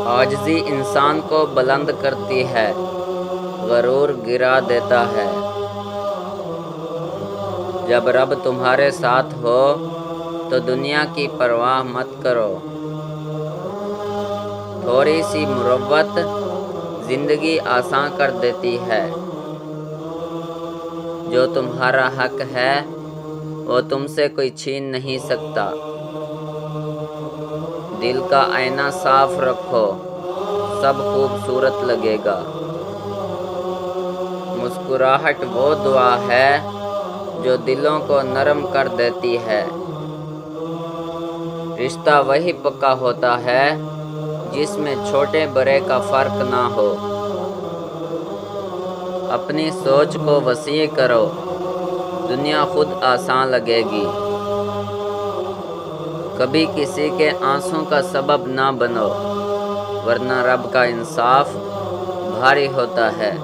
عاجزی انسان کو بلند کرتی ہے، غرور گرا دیتا ہے۔ جب رب تمہارے ساتھ ہو تو دنیا کی پرواہ مت کرو۔ تھوڑی سی مروت زندگی آسان کر دیتی ہے۔ جو تمہارا حق ہے وہ تم سے کوئی چھین نہیں سکتا۔ دل کا آئینہ صاف رکھو، سب خوبصورت لگے گا۔ مسکراہٹ وہ دعا ہے جو دلوں کو نرم کر دیتی ہے۔ رشتہ وہی پکا ہوتا ہے جس میں چھوٹے بڑے کا فرق نہ ہو۔ اپنی سوچ کو وسیع کرو، دنیا خود آسان لگے گی۔ کبھی کسی کے آنسوں کا سبب نہ بنو، ورنہ رب کا انصاف بھاری ہوتا ہے۔